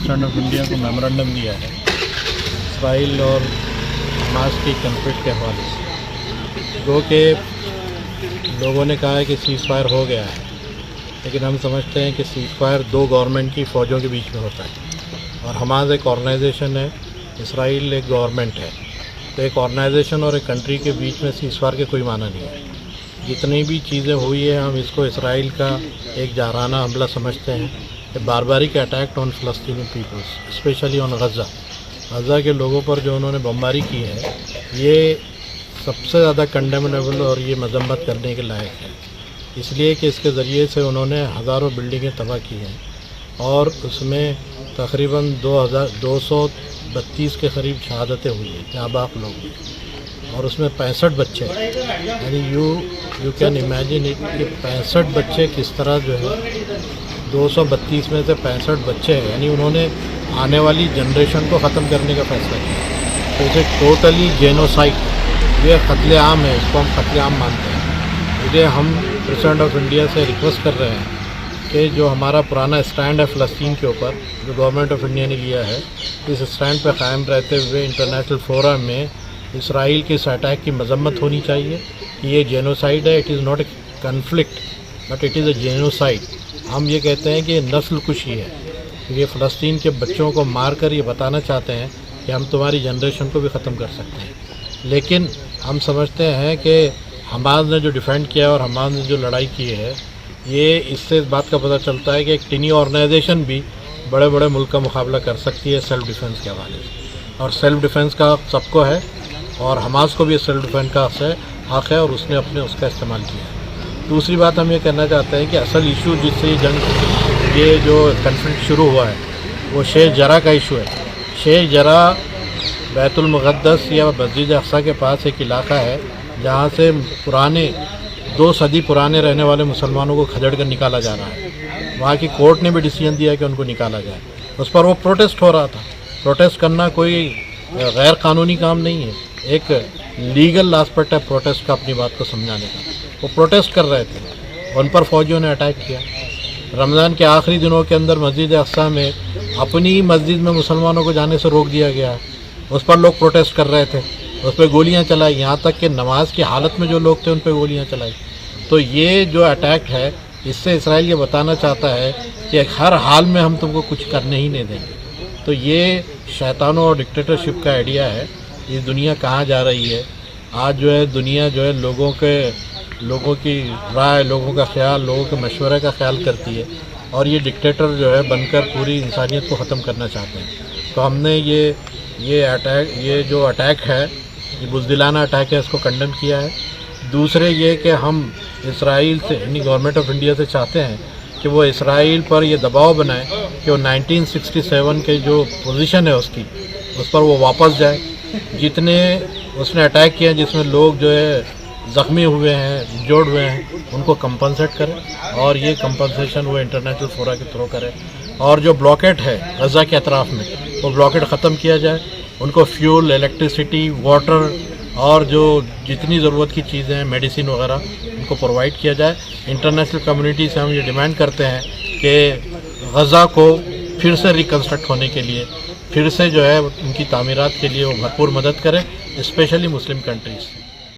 President of India को memorandum दिया है इसराइल और हमास की कन्फ्लिक्ट के हवाले से, जो कि लोगों ने कहा है कि सीज़ फायर हो गया है, लेकिन हम समझते हैं कि सीज़ फायर दो गवर्नमेंट की फ़ौजों के बीच में होता है और हमास एक ऑर्गेनाइजेशन है, इसराइल एक गवर्नमेंट है। तो एक ऑर्गेनाइजेशन और एक कंट्री के बीच में सीज़ फायर के कोई माना नहीं है। जितनी भी चीज़ें हुई है हम इसको इसराइल का एक जाराना हमला समझते हैं, कि बारबारिक अटैक ऑन फ़लस्तीनी पीपल्स, स्पेशली ऑन गज़ा के लोगों पर जो उन्होंने बमबारी की है, ये सबसे ज़्यादा कंडेमनेबल और ये मजम्मत करने के लायक है, इसलिए कि इसके ज़रिए से उन्होंने हज़ारों बिल्डिंगें तबाह की हैं और उसमें तकरीबन 232 के करीब शहादतें हुई हैं, यहाँ बाप लोग, और उसमें 65 बच्चे हैं। यानी यू कैन इमेजिन इट कि 65 बच्चे किस तरह जो है 232 में से 65 बच्चे हैं, यानी उन्होंने आने वाली जनरेशन को ख़त्म करने का फ़ैसला किया। तो इसे टोटली जेनोसाइड, ये कत्ले आम है, इसको हम कत्ले आम मानते हैं। इसलिए हम प्रेसिडेंट ऑफ इंडिया से रिक्वेस्ट कर रहे हैं कि जो हमारा पुराना स्टैंड है फ़लस्तीन के ऊपर, जो गवर्नमेंट ऑफ इंडिया ने लिया है, इस स्टैंड पर कायम रहते हुए इंटरनेशनल फोरम में इसराइल के इस अटैक की मजम्मत होनी चाहिए कि ये जेनोसाइड है। It is not a conflict but it is a genocide. हम ये कहते हैं कि ये नस्ल कुशी है, ये फ़लस्तीन के बच्चों को मार कर ये बताना चाहते हैं कि हम तुम्हारी जनरेशन को भी ख़त्म कर सकते हैं। लेकिन हम समझते हैं कि हमास ने जो डिफेंड किया और हमास ने जो लड़ाई की है, ये इससे इस बात का पता चलता है कि एक टिनी ऑर्गेनाइजेशन भी बड़े बड़े मुल्क का मुकाबला कर सकती है सेल्फ़ डिफेंस के हवाले से, और सेल्फ़ डिफेंस का सबको है और हमास को भी सेल्फ़ डिफेंस का हक़ है और उसने अपने उसका इस्तेमाल किया है। दूसरी बात हम ये कहना चाहते हैं कि असल इशू जिससे ये जो कन्फ्लिक्ट शुरू हुआ है वो शेख जरा का इशू है। शेख जरा बैतुल मुक़द्दस या मस्जिद अक़सा के पास एक इलाका है जहाँ से पुराने 2 सदी पुराने रहने वाले मुसलमानों को खदेड़ कर निकाला जा रहा है। वहाँ की कोर्ट ने भी डिसीजन दिया कि उनको निकाला जाए। उस पर वो प्रोटेस्ट हो रहा था। प्रोटेस्ट करना कोई गैर कानूनी काम नहीं है, एक लीगल आस्पेक्ट है प्रोटेस्ट का, अपनी बात को समझाने का। वो प्रोटेस्ट कर रहे थे, उन पर फ़ौजियों ने अटैक किया। रमज़ान के आखिरी दिनों के अंदर मस्जिद अक़सा में अपनी मस्जिद में मुसलमानों को जाने से रोक दिया गया है। उस पर लोग प्रोटेस्ट कर रहे थे, उस पर गोलियाँ चलाई, यहाँ तक कि नमाज की हालत में जो लोग थे उन पर गोलियाँ चलाई। तो ये जो अटैक है, इससे इसराइल ये बताना चाहता है कि हर हाल में हम तुमको कुछ करने ही नहीं देंगे। तो ये शैतानों और डिक्टेटरशिप का आइडिया है। ये दुनिया कहाँ जा रही है? आज जो है दुनिया जो है लोगों की राय, लोगों का ख्याल, लोगों के मशवरे का ख्याल करती है और ये डिक्टेटर जो है बनकर पूरी इंसानियत को ख़त्म करना चाहते हैं। तो हमने ये जो अटैक है, ये बुज़दिलाना अटैक है, इसको कंडेम किया है। दूसरे ये कि हम इसराइल से, यानी गवर्नमेंट ऑफ इंडिया से चाहते हैं कि वो इसराइल पर ये दबाव बनाए कि वो 1967 के जो पोजीशन है उसकी, उस पर वो वापस जाए। जितने उसने अटैक किए हैं, जिसमें लोग जो है ज़ख्मी हुए हैं, इंजर्ड हुए हैं, उनको कंपनसेट करें और ये कंपनसेशन वो इंटरनेशनल फोरा के थ्रू करें। और जो ब्लॉकेट है गज़ा के अतराफ़ में, वो ब्लॉकेट ख़त्म किया जाए। उनको फ्यूल, इलेक्ट्रिसिटी, वाटर और जो जितनी ज़रूरत की चीज़ें हैं, मेडिसिन वगैरह, उनको प्रोवाइड किया जाए। इंटरनेशनल कम्युनिटी से हम ये डिमांड करते हैं कि गज़ा को फिर से रिकन्स्ट्रक्ट होने के लिए, फिर से जो है उनकी तामीरात के लिए वो भरपूर मदद करें, स्पेशली मुस्लिम कंट्रीज़।